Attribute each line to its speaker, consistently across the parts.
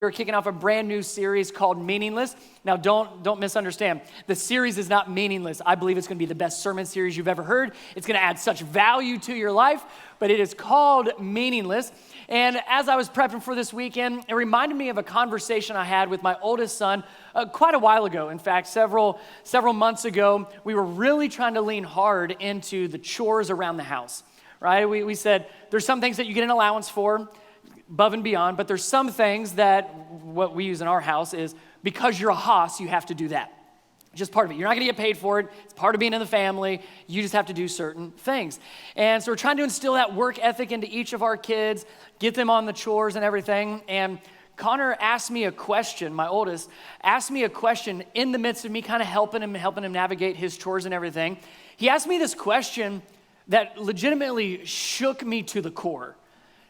Speaker 1: We're kicking off a brand new series called Meaningless. Now, don't misunderstand. The series is not meaningless. I believe it's going to be the best sermon series you've ever heard. It's going to add such value to your life, but it is called Meaningless. And as I was prepping for this weekend, it reminded me of a conversation I had with my oldest son quite a while ago. In fact, several months ago, we were really trying to lean hard into the chores around the house, right? We said there's some things that you get an allowance for, above and beyond, but there's some things that what we use in our house is because you're a Haas, you have to do that. It's just part of it. You're not gonna get paid for it. It's part of being in the family. You just have to do certain things. And so we're trying to instill that work ethic into each of our kids, get them on the chores and everything. And Connor asked me a question, my oldest, asked me a question in the midst of me kind of helping him navigate his chores and everything. He asked me this question that legitimately shook me to the core.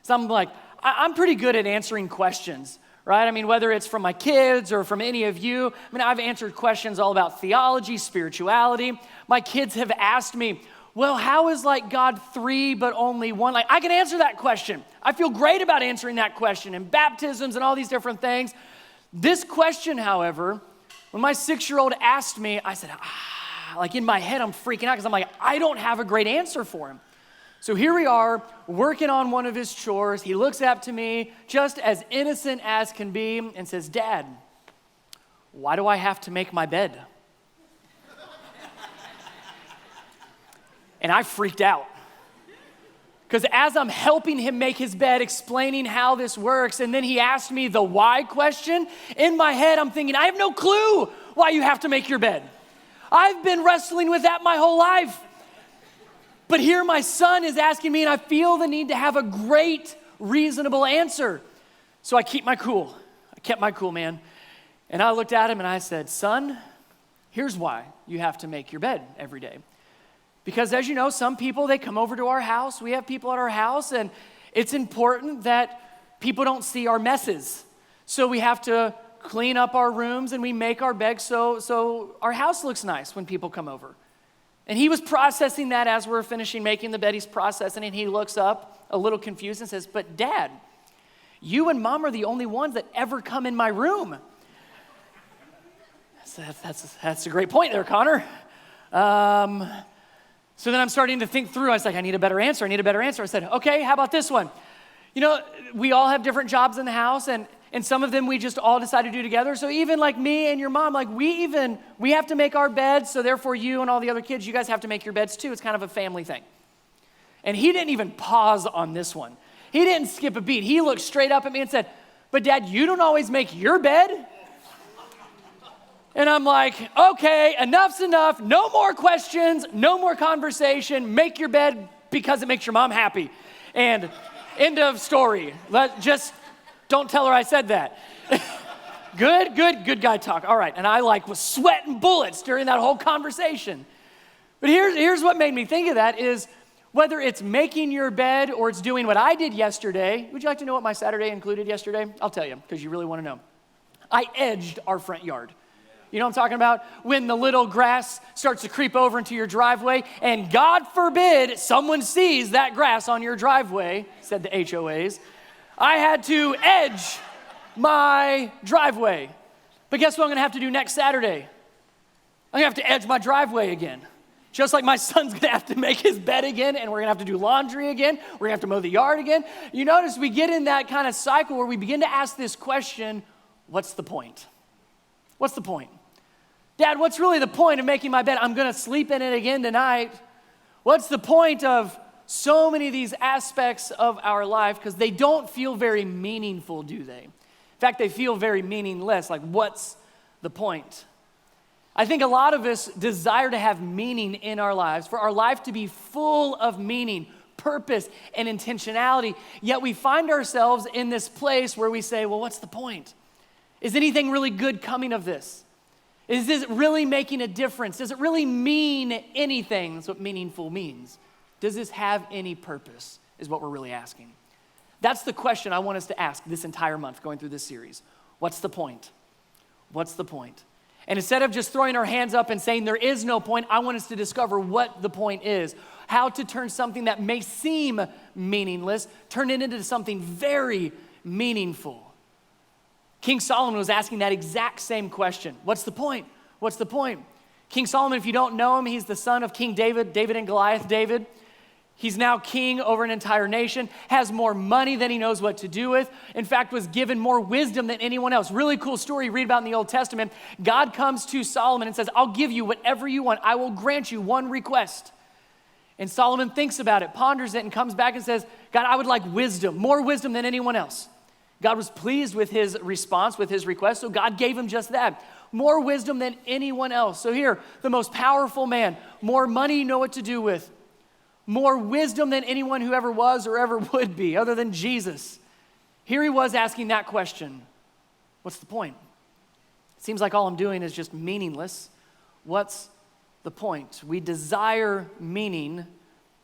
Speaker 1: So I'm like, I'm pretty good at answering questions, right? I mean, whether it's from my kids or from any of you. I mean, I've answered questions all about theology, spirituality. My kids have asked me, well, how is like God three but only one? Like, I can answer that question. I feel great about answering that question, and baptisms and all these different things. This question, however, when my 6-year-old asked me, I said, like in my head, I'm freaking out because I'm like, I don't have a great answer for him. So here we are, working on one of his chores. He looks up to me, just as innocent as can be, and says, Dad, why do I have to make my bed? And I freaked out. Because as I'm helping him make his bed, explaining how this works, and then he asked me the why question, in my head I'm thinking, I have no clue why you have to make your bed. I've been wrestling with that my whole life. But here my son is asking me, and I feel the need to have a great, reasonable answer. So I keep my cool. I kept my cool, man. And I looked at him and I said, son, here's why you have to make your bed every day. Because as you know, some people, they come over to our house. We have people at our house, and it's important that people don't see our messes. So we have to clean up our rooms, and we make our bed so our house looks nice when people come over. And he was processing that as we're finishing making the bed. He's processing it, and he looks up a little confused and says, but Dad, you and Mom are the only ones that ever come in my room. I said, that's a great point there, Connor. So then I'm starting to think through. I was like, I need a better answer. I said, okay, how about this one? You know, we all have different jobs in the house, and some of them we just all decide to do together. So even like me and your mom, like we have to make our beds, so therefore you and all the other kids, you guys have to make your beds too. It's kind of a family thing. And he didn't even pause on this one. He didn't skip a beat. He looked straight up at me and said, but Dad, you don't always make your bed? And I'm like, okay, enough's enough. No more questions, no more conversation. Make your bed because it makes your mom happy. And end of story. Just don't tell her I said that. Good guy talk. All right, and I was sweating bullets during that whole conversation. But here's what made me think of that is whether it's making your bed or it's doing what I did yesterday. Would you like to know what my Saturday included yesterday? I'll tell you, because you really want to know. I edged our front yard. You know what I'm talking about? When the little grass starts to creep over into your driveway, and God forbid someone sees that grass on your driveway, said the HOAs, I had to edge my driveway. But guess what I'm gonna have to do next Saturday? I'm gonna have to edge my driveway again. Just like my son's gonna have to make his bed again, and we're gonna have to do laundry again, we're gonna have to mow the yard again. You notice we get in that kind of cycle where we begin to ask this question, what's the point? What's the point? Dad, what's really the point of making my bed? I'm gonna sleep in it again tonight. What's the point of so many of these aspects of our life? Because they don't feel very meaningful, do they? In fact, they feel very meaningless. Like, what's the point? I think a lot of us desire to have meaning in our lives, for our life to be full of meaning, purpose, and intentionality. Yet we find ourselves in this place where we say, well, what's the point? Is anything really good coming of this? Is this really making a difference? Does it really mean anything? That's what meaningful means. Does this have any purpose, is what we're really asking. That's the question I want us to ask this entire month going through this series. What's the point? What's the point? And instead of just throwing our hands up and saying there is no point, I want us to discover what the point is. How to turn something that may seem meaningless, turn it into something very meaningful. King Solomon was asking that exact same question. What's the point? What's the point? King Solomon, if you don't know him, he's the son of King David, David and Goliath David. He's now king over an entire nation, has more money than he knows what to do with. In fact, was given more wisdom than anyone else. Really cool story you read about in the Old Testament. God comes to Solomon and says, I'll give you whatever you want. I will grant you one request. And Solomon thinks about it, ponders it, and comes back and says, God, I would like wisdom, more wisdom than anyone else. God was pleased with his response, with his request, so God gave him just that. More wisdom than anyone else. So here, the most powerful man, more money you know what to do with, more wisdom than anyone who ever was or ever would be, other than Jesus. Here he was asking that question. What's the point? It seems like all I'm doing is just meaningless. What's the point? We desire meaning,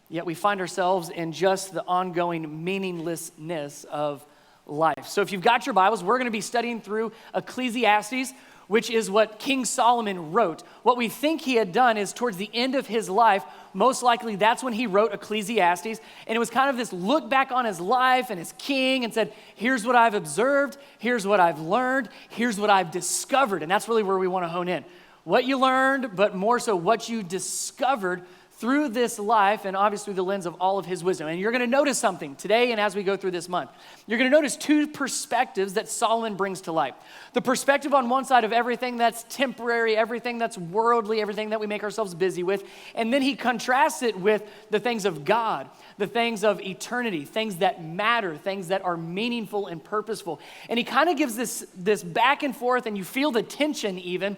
Speaker 1: yet we find ourselves in just the ongoing meaninglessness of life. So if you've got your Bibles, we're going to be studying through Ecclesiastes, which is what King Solomon wrote. What we think he had done is towards the end of his life, most likely that's when he wrote Ecclesiastes, and it was kind of this look back on his life and his king and said, here's what I've observed, here's what I've learned, here's what I've discovered, and that's really where we want to hone in. What you learned, but more so what you discovered through this life, and obviously the lens of all of his wisdom. And you're going to notice something today and as we go through this month. You're going to notice two perspectives that Solomon brings to light. The perspective on one side of everything that's temporary, everything that's worldly, everything that we make ourselves busy with. And then he contrasts it with the things of God, the things of eternity, things that matter, things that are meaningful and purposeful. And he kind of gives this back and forth, and you feel the tension even,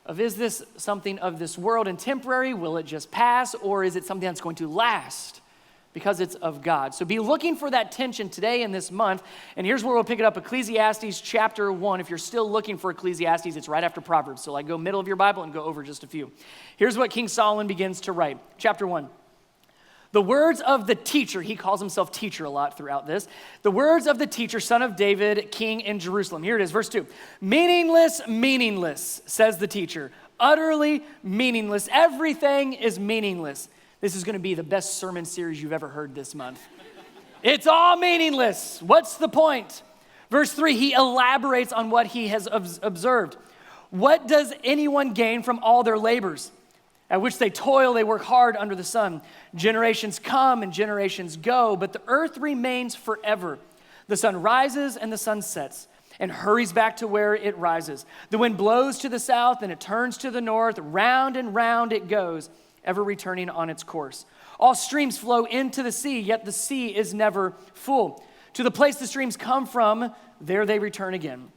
Speaker 1: of is this something of this world and temporary? Will it just pass? Or is it something that's going to last because it's of God? So be looking for that tension today and this month. And here's where we'll pick it up. Ecclesiastes chapter 1. If you're still looking for Ecclesiastes, it's right after Proverbs. So go middle of your Bible and go over just a few. Here's what King Solomon begins to write. Chapter 1. The words of the teacher, he calls himself teacher a lot throughout this. The words of the teacher, son of David, king in Jerusalem. Here it is, verse 2. Meaningless, meaningless, says the teacher. Utterly meaningless. Everything is meaningless. This is going to be the best sermon series you've ever heard this month. It's all meaningless. What's the point? Verse 3, he elaborates on what he has observed. What does anyone gain from all their labors? At which they toil, they work hard under the sun. Generations come and generations go, but the earth remains forever. The sun rises and the sun sets and hurries back to where it rises. The wind blows to the south and it turns to the north. Round and round it goes, ever returning on its course. All streams flow into the sea, yet the sea is never full. To the place the streams come from, there they return again.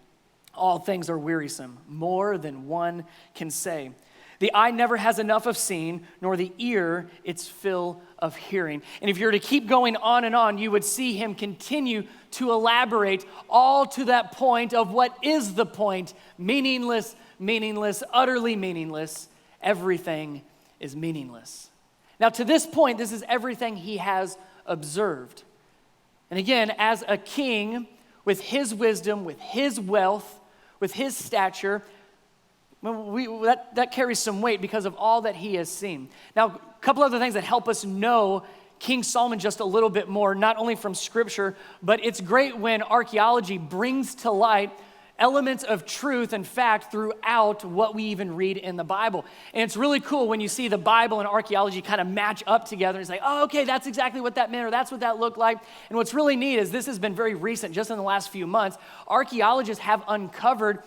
Speaker 1: All things are wearisome, more than one can say. The eye never has enough of seeing, nor the ear its fill of hearing. And if you were to keep going on and on, you would see him continue to elaborate all to that point of what is the point. Meaningless, meaningless, utterly meaningless. Everything is meaningless. Now to this point, this is everything he has observed. And again, as a king, with his wisdom, with his wealth, with his stature, that carries some weight because of all that he has seen. Now, a couple other things that help us know King Solomon just a little bit more, not only from scripture, but it's great when archaeology brings to light elements of truth and fact throughout what we even read in the Bible. And it's really cool when you see the Bible and archaeology kind of match up together and it's like, oh, okay, that's exactly what that meant, or that's what that looked like. And what's really neat is this has been very recent, just in the last few months. Archaeologists have uncovered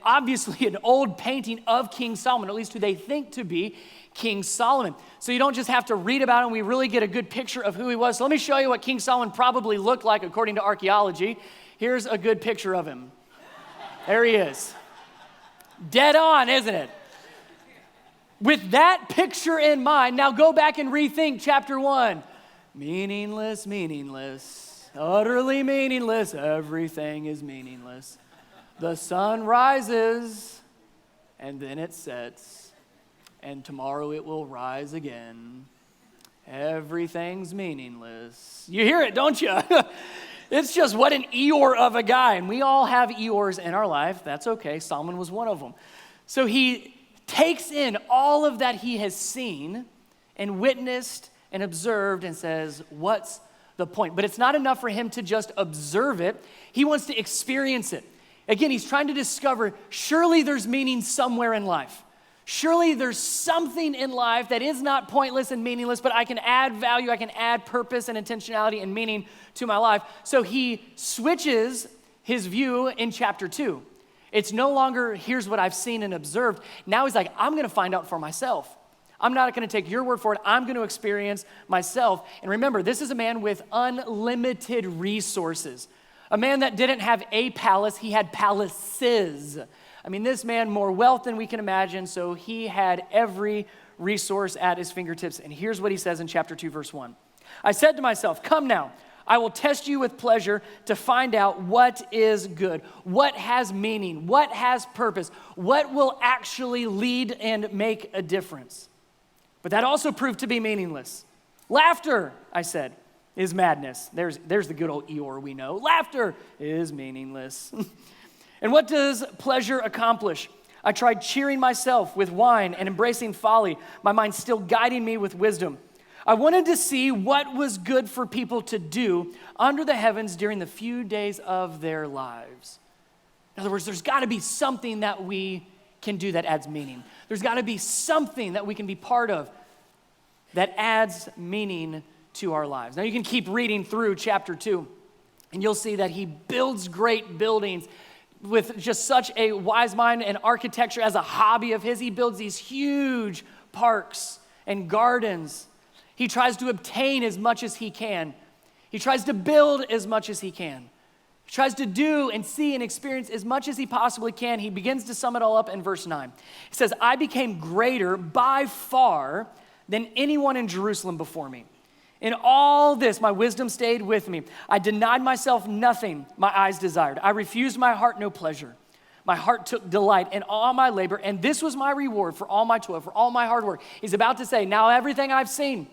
Speaker 1: obviously an old painting of King Solomon, at least who they think to be King Solomon. So you don't just have to read about him, we really get a good picture of who he was. So let me show you what King Solomon probably looked like according to archaeology. Here's a good picture of him. There he is. Dead on, isn't it? With that picture in mind, now go back and rethink chapter 1. Meaningless, meaningless, utterly meaningless, everything is meaningless. The sun rises, and then it sets, and tomorrow it will rise again. Everything's meaningless. You hear it, don't you? It's just what an Eeyore of a guy. And we all have Eeyores in our life. That's okay. Solomon was one of them. So he takes in all of that he has seen and witnessed and observed and says, what's the point? But it's not enough for him to just observe it. He wants to experience it. Again, he's trying to discover, surely there's meaning somewhere in life. Surely there's something in life that is not pointless and meaningless, but I can add value, I can add purpose and intentionality and meaning to my life. So he switches his view in chapter 2. It's no longer, here's what I've seen and observed. Now he's like, I'm gonna find out for myself. I'm not gonna take your word for it. I'm gonna experience myself. And remember, this is a man with unlimited resources. A man that didn't have a palace, he had palaces. I mean, this man, more wealth than we can imagine, so he had every resource at his fingertips. And here's what he says in chapter 2, verse 1. I said to myself, come now, I will test you with pleasure to find out what is good, what has meaning, what has purpose, what will actually lead and make a difference. But that also proved to be meaningless. Laughter, I said, is madness. There's the good old Eeyore we know. Laughter is meaningless. And what does pleasure accomplish? I tried cheering myself with wine and embracing folly, my mind still guiding me with wisdom. I wanted to see what was good for people to do under the heavens during the few days of their lives. In other words, there's got to be something that we can do that adds meaning. There's got to be something that we can be part of that adds meaning to our lives. Now you can keep reading through chapter 2, and you'll see that he builds great buildings with just such a wise mind and architecture as a hobby of his. He builds these huge parks and gardens. He tries to obtain as much as he can. He tries to build as much as he can. He tries to do and see and experience as much as he possibly can. He begins to sum it all up in verse 9. He says, I became greater by far than anyone in Jerusalem before me. In all this, my wisdom stayed with me. I denied myself nothing my eyes desired. I refused my heart no pleasure. My heart took delight in all my labor, and this was my reward for all my toil, for all my hard work. He's about to say, now everything I've seen,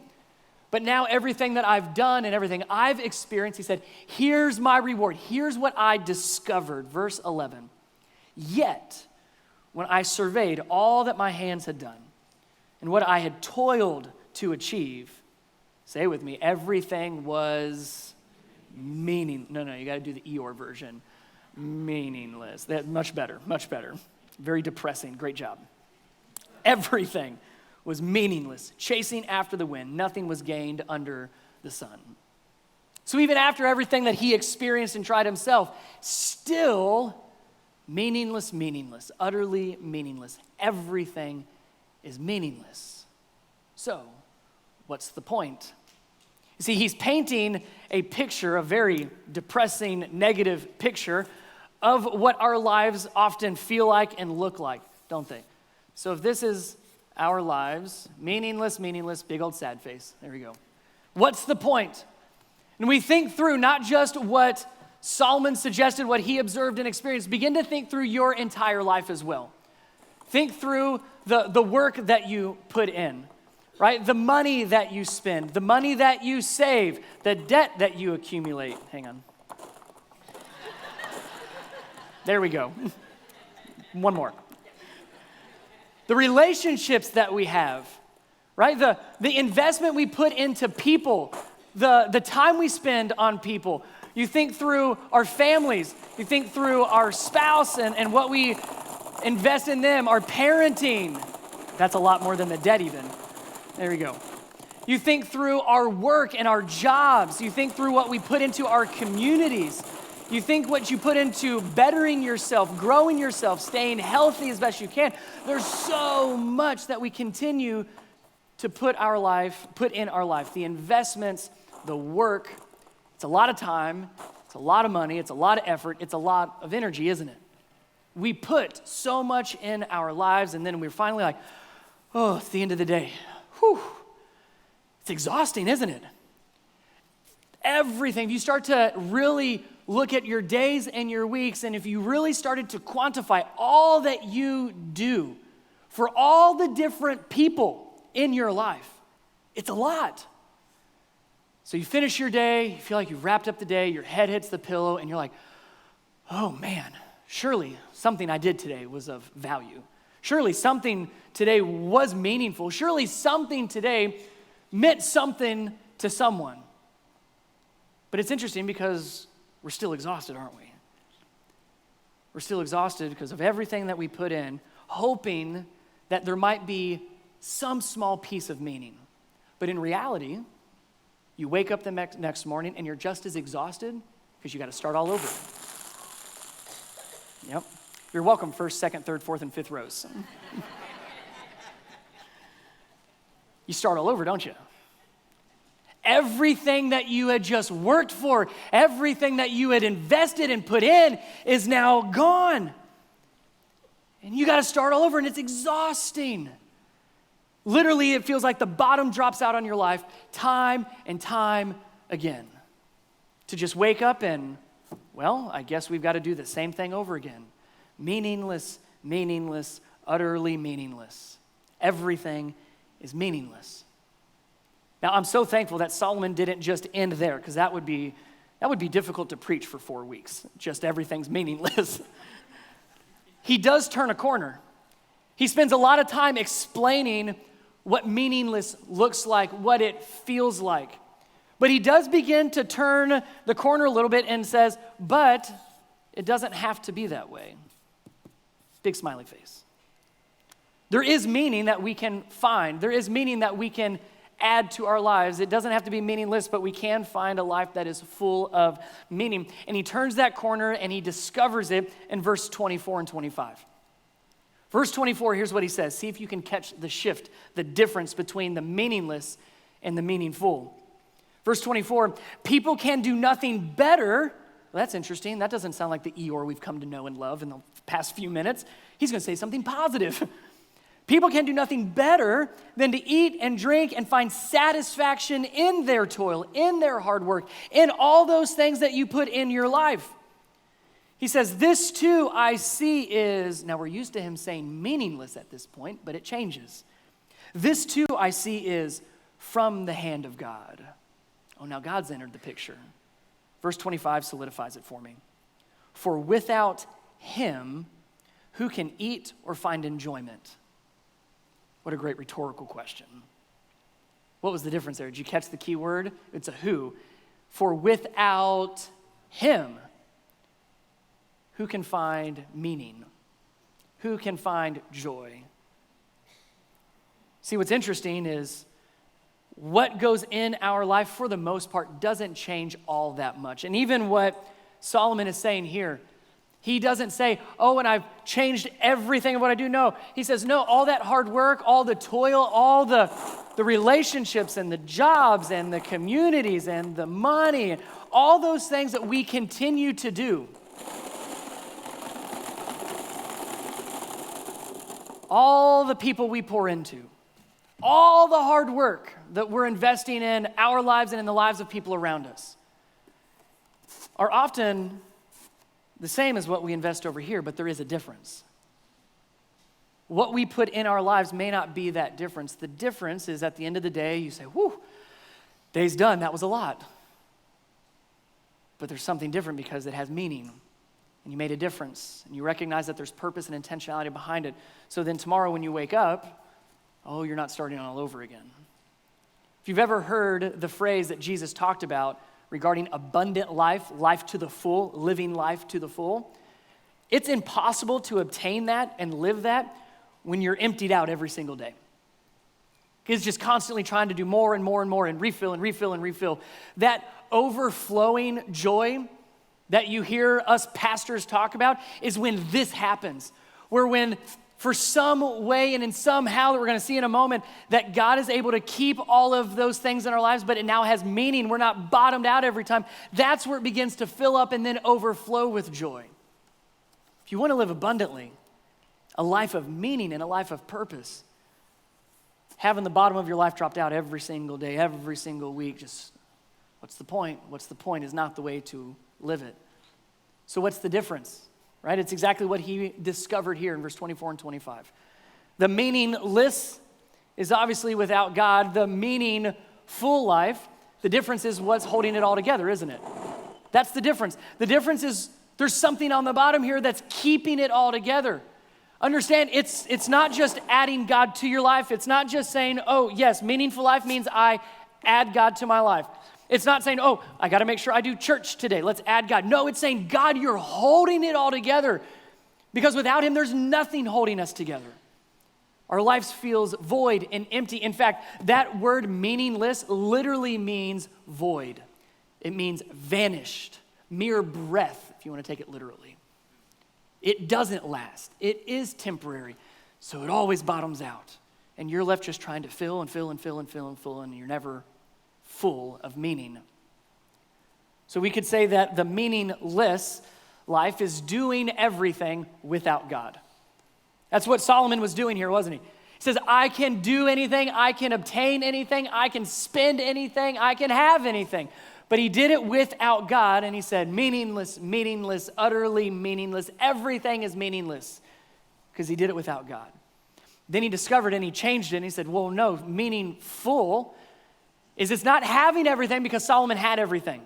Speaker 1: but now everything that I've done and everything I've experienced, he said, here's my reward. Here's what I discovered. Verse 11. Yet, when I surveyed all that my hands had done and what I had toiled to achieve, say with me, everything was you got to do the Eeyore version. Meaningless. That much better. Very depressing. Great job. Everything was meaningless, chasing after the wind. Nothing was gained under the sun. So even after everything that he experienced and tried himself, still meaningless, utterly meaningless. Everything is meaningless. So, what's the point? You see, he's painting a picture, a very depressing, negative picture of what our lives often feel like and look like, don't they? So if this is our lives, meaningless, big old sad face. There we go. What's the point? And we think through not just what Solomon suggested, what he observed and experienced. Begin to think through your entire life as well. Think through the work that you put in, right? The money that you spend, the money that you save, the debt that you accumulate. Hang on. There we go. One more. The relationships that we have, right? The investment we put into people, the time we spend on people. You think through our families. You think through our spouse and what we invest in them, our parenting. That's a lot more than the debt even. There we go. You think through our work and our jobs. You think through what we put into our communities. You think what you put into bettering yourself, growing yourself, staying healthy as best you can. There's so much that we continue to put in our life. The investments, the work. It's a lot of time. It's a lot of money. It's a lot of effort. It's a lot of energy, isn't it? We put so much in our lives, and then we're finally like, oh, it's the end of the day. Whew. It's exhausting, isn't it? Everything. If you start to really look at your days and your weeks, and if you really started to quantify all that you do for all the different people in your life, it's a lot. So you finish your day, you feel like you've wrapped up the day, your head hits the pillow, and you're like, oh man, surely something I did today was of value. Surely something today was meaningful. Surely something today meant something to someone. But it's interesting because we're still exhausted, aren't we? We're still exhausted because of everything that we put in, hoping that there might be some small piece of meaning. But in reality, you wake up the next morning and you're just as exhausted because you got to start all over. Yep. You're welcome, first, second, third, fourth, and fifth rows. You start all over, don't you? Everything that you had just worked for, everything that you had invested and put in is now gone. And you got to start all over, and it's exhausting. Literally, it feels like the bottom drops out on your life time and time again. To just wake up and, well, I guess we've got to do the same thing over again. Meaningless, meaningless, utterly meaningless. Everything is meaningless. Now, I'm so thankful that Solomon didn't just end there, because that would be difficult to preach for 4 weeks. Just everything's meaningless. He does turn a corner. He spends a lot of time explaining what meaningless looks like, what it feels like. But he does begin to turn the corner a little bit and says, but it doesn't have to be that way. Big smiley face. There is meaning that we can find. There is meaning that we can add to our lives. It doesn't have to be meaningless, but we can find a life that is full of meaning. And he turns that corner and he discovers it in verse 24 and 25. Verse 24, here's what he says. See if you can catch the shift, the difference between the meaningless and the meaningful. Verse 24, people can do nothing better. Well, that's interesting. That doesn't sound like the Eeyore we've come to know and love in the past few minutes. He's going to say something positive. People can do nothing better than to eat and drink and find satisfaction in their toil, in their hard work, in all those things that you put in your life. He says, this too I see is, now we're used to him saying meaningless at this point, but it changes. This too I see is from the hand of God. Oh, now God's entered the picture. Verse 25 solidifies it for me. For without him, who can eat or find enjoyment? What a great rhetorical question. What was the difference there? Did you catch the key word? It's a who. For without him, who can find meaning? Who can find joy? See, what's interesting is what goes in our life, for the most part, doesn't change all that much. And even what Solomon is saying here, he doesn't say, oh, and I've changed everything of what I do. No, he says, no, all that hard work, all the toil, all the relationships and the jobs and the communities and the money, and all those things that we continue to do. All the people we pour into, all the hard work that we're investing in our lives and in the lives of people around us are often the same as what we invest over here, but there is a difference. What we put in our lives may not be that difference. The difference is at the end of the day, you say, whew, day's done, that was a lot. But there's something different because it has meaning. And you made a difference. And you recognize that there's purpose and intentionality behind it. So then tomorrow when you wake up, oh, you're not starting all over again. If you've ever heard the phrase that Jesus talked about regarding abundant life, life to the full, living life to the full, it's impossible to obtain that and live that when you're emptied out every single day. It's just constantly trying to do more and more and more and refill and refill and refill. That overflowing joy that you hear us pastors talk about is when this happens, where when for some way and in somehow that we're going to see in a moment that God is able to keep all of those things in our lives, but it now has meaning. We're not bottomed out every time. That's where it begins to fill up and then overflow with joy. If you want to live abundantly, a life of meaning and a life of purpose, having the bottom of your life dropped out every single day, every single week, just what's the point? What's the point is not the way to live it. So what's the difference? Right? It's exactly what he discovered here in verse 24 and 25. The meaningless is obviously without God. The meaningful life, the difference is what's holding it all together, isn't it? That's the difference. The difference is there's something on the bottom here that's keeping it all together. Understand, it's not just adding God to your life. It's not just saying, oh, yes, meaningful life means I add God to my life. It's not saying, oh, I got to make sure I do church today. Let's add God. No, it's saying, God, you're holding it all together. Because without him, there's nothing holding us together. Our lives feels void and empty. In fact, that word meaningless literally means void. It means vanished, mere breath, if you want to take it literally. It doesn't last. It is temporary, so it always bottoms out. And you're left just trying to fill and fill and fill and fill and fill, and you're never full of meaning. So we could say that the meaningless life is doing everything without God. That's what Solomon was doing here, wasn't he? He says, I can do anything, I can obtain anything, I can spend anything, I can have anything. But he did it without God, and he said, meaningless, meaningless, utterly meaningless. Everything is meaningless because he did it without God. Then he discovered and he changed it, and he said, well, no, meaningful is it's not having everything because Solomon had everything.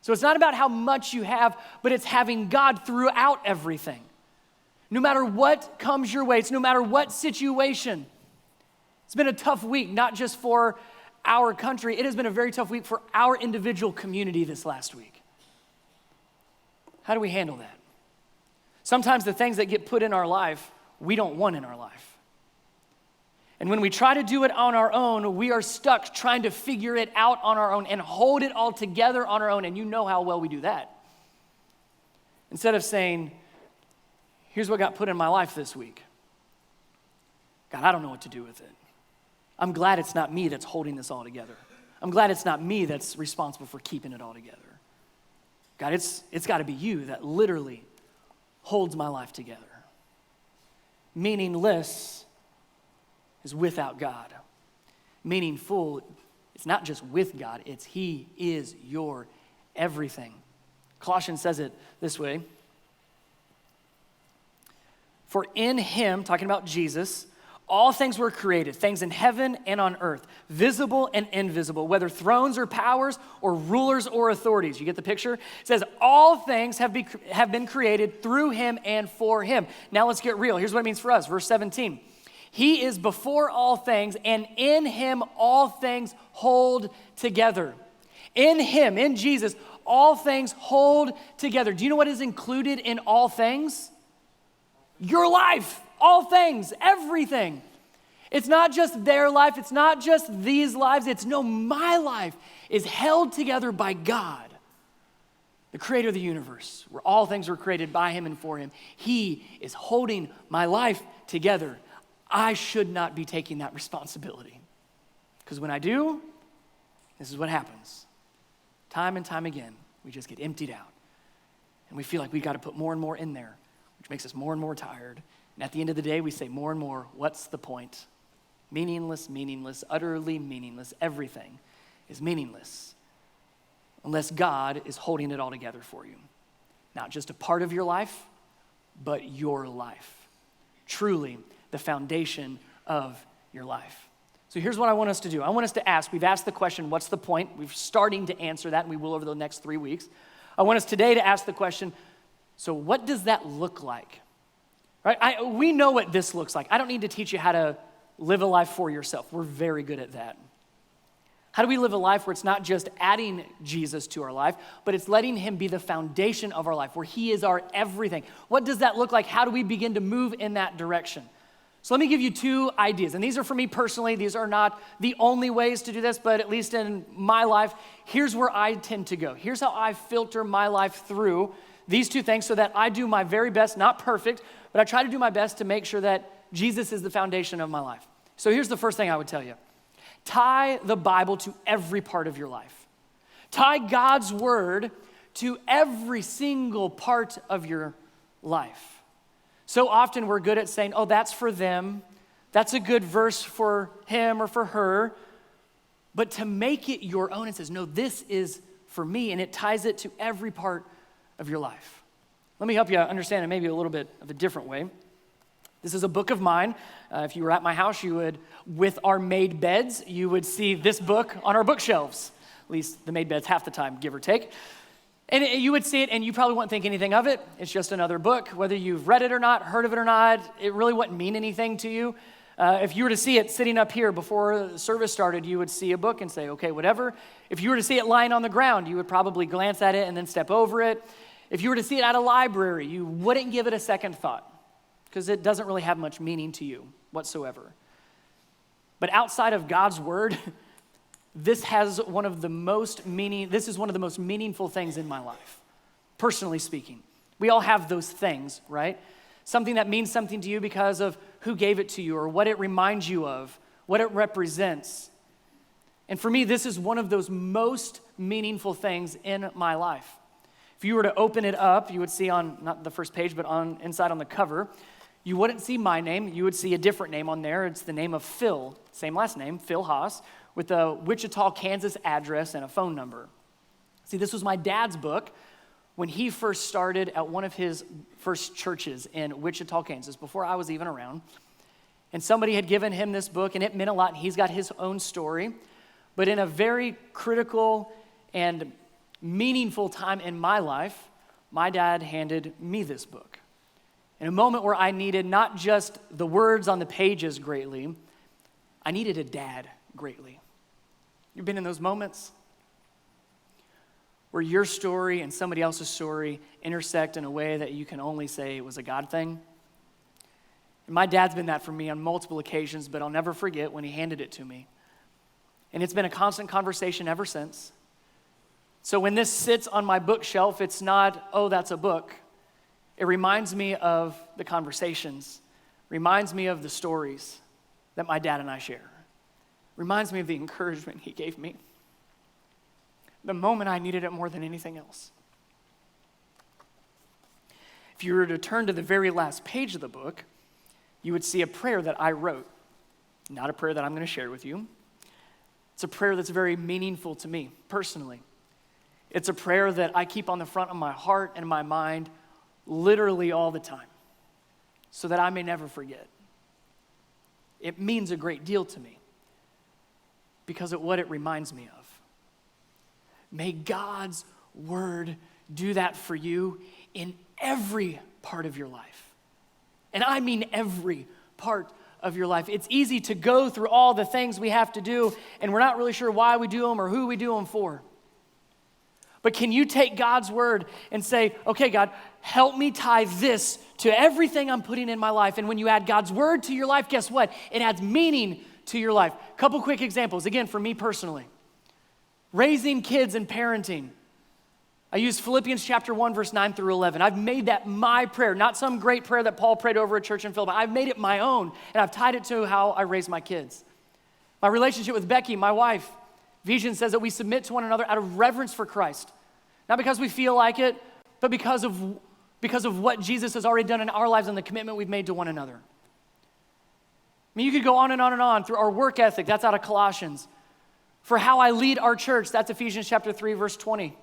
Speaker 1: So it's not about how much you have, but it's having God throughout everything. No matter what comes your way, it's no matter what situation. It's been a tough week, not just for our country. It has been a very tough week for our individual community this last week. How do we handle that? Sometimes the things that get put in our life, we don't want in our life. And when we try to do it on our own, we are stuck trying to figure it out on our own and hold it all together on our own. And you know how well we do that. Instead of saying, here's what got put in my life this week. God, I don't know what to do with it. I'm glad it's not me that's holding this all together. I'm glad it's not me that's responsible for keeping it all together. God, it's got to be you that literally holds my life together. Meaningless is without God. Meaningful, it's not just with God, it's He is your everything. Colossians says it this way. For in Him, talking about Jesus, all things were created, things in heaven and on earth, visible and invisible, whether thrones or powers or rulers or authorities. You get the picture? It says all things have been created through Him and for Him. Now let's get real. Here's what it means for us. Verse 17. He is before all things, and in Him all things hold together. In Him, in Jesus, all things hold together. Do you know what is included in all things? Your life, all things, everything. It's not just their life, it's not just these lives, it's no, my life is held together by God, the creator of the universe, where all things were created by Him and for Him. He is holding my life together. I should not be taking that responsibility. Because when I do, this is what happens. Time and time again, we just get emptied out. And we feel like we've got to put more and more in there, which makes us more and more tired. And at the end of the day, we say more and more, what's the point? Meaningless, meaningless, utterly meaningless. Everything is meaningless unless God is holding it all together for you. Not just a part of your life, but your life. Truly, the foundation of your life. So here's what I want us to do. I want us to ask, we've asked the question, what's the point? We're starting to answer that, and we will over the next 3 weeks. I want us today to ask the question, so what does that look like? Right? We know what this looks like. I don't need to teach you how to live a life for yourself. We're very good at that. How do we live a life where it's not just adding Jesus to our life, but it's letting Him be the foundation of our life, where He is our everything? What does that look like? How do we begin to move in that direction? So let me give you 2 ideas, and these are for me personally. These are not the only ways to do this, but at least in my life, here's where I tend to go. Here's how I filter my life through these 2 things so that I do my very best, not perfect, but I try to do my best to make sure that Jesus is the foundation of my life. So here's the first thing I would tell you. Tie the Bible to every part of your life. Tie God's word to every single part of your life. So often we're good at saying, oh, that's for them. That's a good verse for him or for her. But to make it your own, it says, no, this is for me. And it ties it to every part of your life. Let me help you understand it maybe a little bit of a different way. This is a book of mine. If you were at my house, you would, with our made beds, you would see this book on our bookshelves. At least the made beds half the time, give or take. And you would see it, and you probably wouldn't think anything of it. It's just another book. Whether you've read it or not, heard of it or not, it really wouldn't mean anything to you. If you were to see it sitting up here before the service started, you would see a book and say, okay, whatever. If you were to see it lying on the ground, you would probably glance at it and then step over it. If you were to see it at a library, you wouldn't give it a second thought because it doesn't really have much meaning to you whatsoever. But outside of God's word, this is one of the most meaningful things in my life, personally speaking. We all have those things, right? Something that means something to you because of who gave it to you or what it reminds you of, what it represents. And for me, this is one of those most meaningful things in my life. If you were to open it up, you would see on, not the first page, but inside on the cover, you wouldn't see my name. You would see a different name on there. It's the name of Phil, same last name, Phil Haas, with a Wichita, Kansas address and a phone number. See, this was my dad's book when he first started at one of his first churches in Wichita, Kansas, before I was even around. And somebody had given him this book, and it meant a lot, and he's got his own story. But in a very critical and meaningful time in my life, my dad handed me this book. In a moment where I needed not just the words on the pages greatly, I needed a dad greatly. You've been in those moments where your story and somebody else's story intersect in a way that you can only say it was a God thing. And my dad's been that for me on multiple occasions, but I'll never forget when he handed it to me. And it's been a constant conversation ever since. So when this sits on my bookshelf, it's not, oh, that's a book. It reminds me of the conversations, reminds me of the stories that my dad and I share, reminds me of the encouragement he gave me, the moment I needed it more than anything else. If you were to turn to the very last page of the book, you would see a prayer that I wrote, not a prayer that I'm going to share with you. It's a prayer that's very meaningful to me personally. It's a prayer that I keep on the front of my heart and my mind literally all the time so that I may never forget. It means a great deal to me because of what it reminds me of. May God's word do that for you in every part of your life. And I mean every part of your life. It's easy to go through all the things we have to do, and we're not really sure why we do them or who we do them for. But can you take God's word and say, okay, God, help me tie this to everything I'm putting in my life. And when you add God's word to your life, guess what? It adds meaning to your life. Couple quick examples, again, for me personally. Raising kids and parenting. I use Philippians chapter 1, verse 9 through 11. I've made that my prayer, not some great prayer that Paul prayed over a church in Philippi. I've made it my own, and I've tied it to how I raise my kids. My relationship with Becky, my wife, Ephesians says that we submit to one another out of reverence for Christ. Not because we feel like it, but because of what Jesus has already done in our lives and the commitment we've made to one another. I mean, you could go on and on and on through our work ethic. That's out of Colossians. For how I lead our church, that's Ephesians chapter 3, verse 20.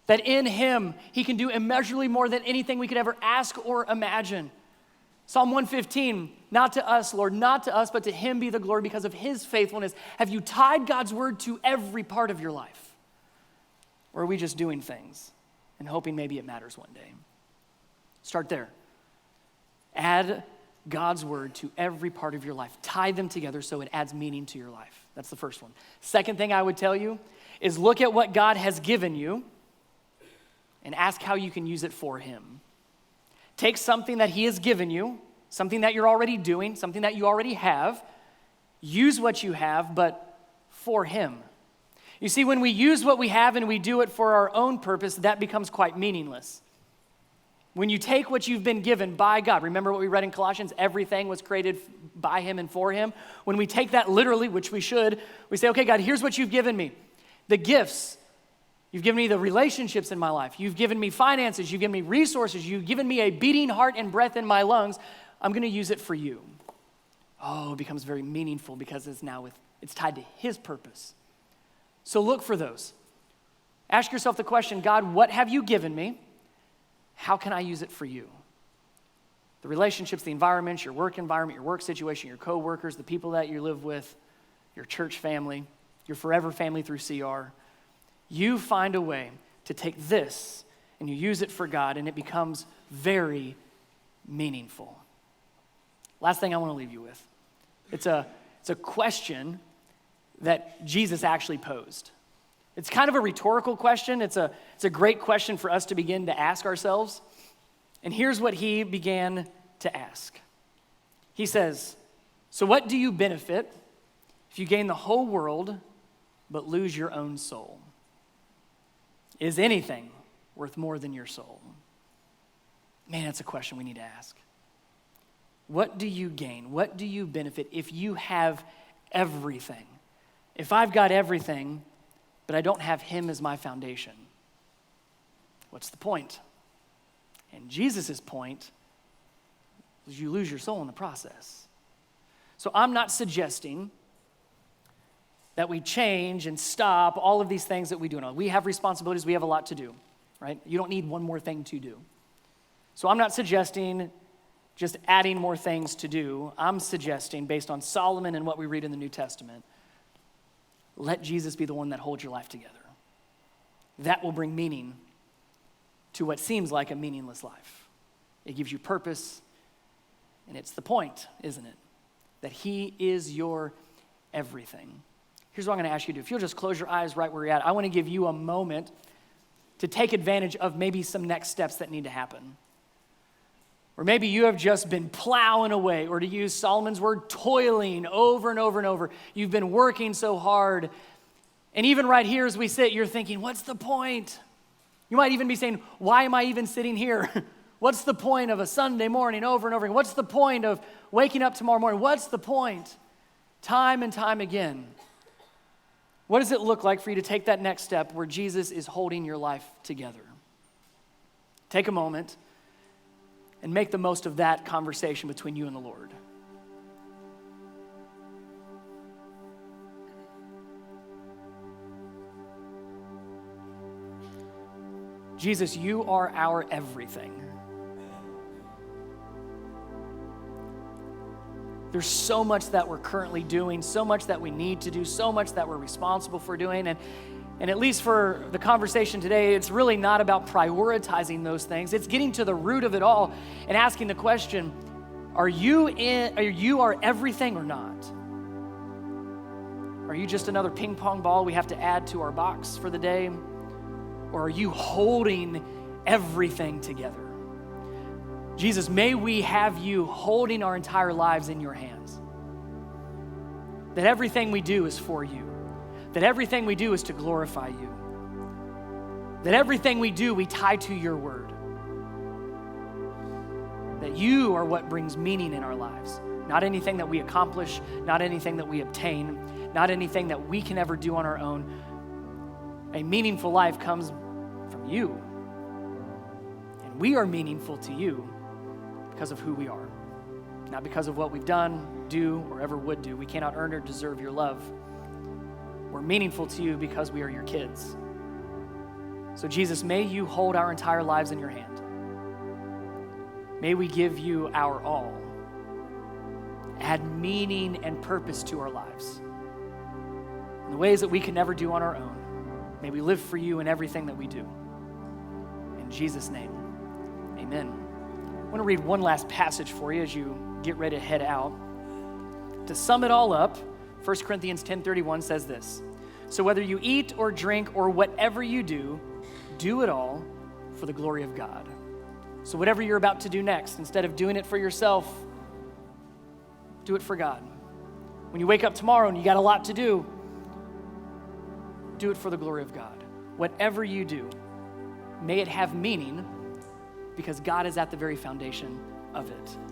Speaker 1: That in him, he can do immeasurably more than anything we could ever ask or imagine. Psalm 115, not to us, Lord, not to us, but to him be the glory because of his faithfulness. Have you tied God's word to every part of your life? Or are we just doing things and hoping maybe it matters one day? Start there. Add God's word to every part of your life. Tie them together so it adds meaning to your life. That's the first one. Second thing I would tell you is look at what God has given you and ask how you can use it for him. Take something that he has given you, something that you're already doing, something that you already have. Use what you have, but for him. You see, when we use what we have and we do it for our own purpose, that becomes quite meaningless. When you take what you've been given by God, remember what we read in Colossians, everything was created by him and for him. When we take that literally, which we should, we say, okay, God, here's what you've given me. The gifts. You've given me the relationships in my life. You've given me finances. You've given me resources. You've given me a beating heart and breath in my lungs. I'm going to use it for you. Oh, it becomes very meaningful because it's tied to his purpose. So look for those. Ask yourself the question, God, what have you given me? How can I use it for you? The relationships, the environments, your work environment, your work situation, your coworkers, the people that you live with, your church family, your forever family through CR. You find a way to take this and you use it for God, and it becomes very meaningful. Last thing I want to leave you with. It's a question that Jesus actually posed. It's kind of a rhetorical question. It's a great question for us to begin to ask ourselves. And here's what he began to ask. He says, so what do you benefit if you gain the whole world but lose your own soul? Is anything worth more than your soul? Man, that's a question we need to ask. What do you gain? What do you benefit if you have everything? If I've got everything, but I don't have him as my foundation, what's the point? And Jesus' point is you lose your soul in the process. So I'm not suggesting that we change and stop all of these things that we do. We have responsibilities, we have a lot to do, right? You don't need one more thing to do. So I'm not suggesting just adding more things to do. I'm suggesting, based on Solomon and what we read in the New Testament, let Jesus be the one that holds your life together. That will bring meaning to what seems like a meaningless life. It gives you purpose, and it's the point, isn't it? That he is your everything. Here's what I'm going to ask you to do. If you'll just close your eyes right where you're at, I want to give you a moment to take advantage of maybe some next steps that need to happen. Or maybe you have just been plowing away, or to use Solomon's word, toiling over and over and over. You've been working so hard. And even right here as we sit, you're thinking, what's the point? You might even be saying, why am I even sitting here? What's the point of a Sunday morning over and over again? What's the point of waking up tomorrow morning? What's the point? Time and time again. What does it look like for you to take that next step where Jesus is holding your life together? Take a moment and make the most of that conversation between you and the Lord. Jesus, you are our everything. There's so much that we're currently doing, so much that we need to do, so much that we're responsible for doing. And at least for the conversation today, it's really not about prioritizing those things. It's getting to the root of it all and asking the question, are you our everything or not? Are you just another ping pong ball we have to add to our box for the day? Or are you holding everything together? Jesus, may we have you holding our entire lives in your hands. That everything we do is for you. That everything we do is to glorify you. That everything we do, we tie to your word. That you are what brings meaning in our lives. Not anything that we accomplish, not anything that we obtain, not anything that we can ever do on our own. A meaningful life comes from you. And we are meaningful to you because of who we are. Not because of what we've done, do, or ever would do. We cannot earn or deserve your love. We're meaningful to you because we are your kids. So Jesus, may you hold our entire lives in your hand. May we give you our all. Add meaning and purpose to our lives. In the ways that we can never do on our own. May we live for you in everything that we do. In Jesus' name, amen. I want to read one last passage for you as you get ready to head out. To sum it all up, 1 Corinthians 10:31 says this, so whether you eat or drink or whatever you do it all for the glory of God. So whatever you're about to do next, instead of doing it for yourself, do it for God. When you wake up tomorrow and you got a lot to do it for the glory of God. Whatever you do, may it have meaning because God is at the very foundation of it.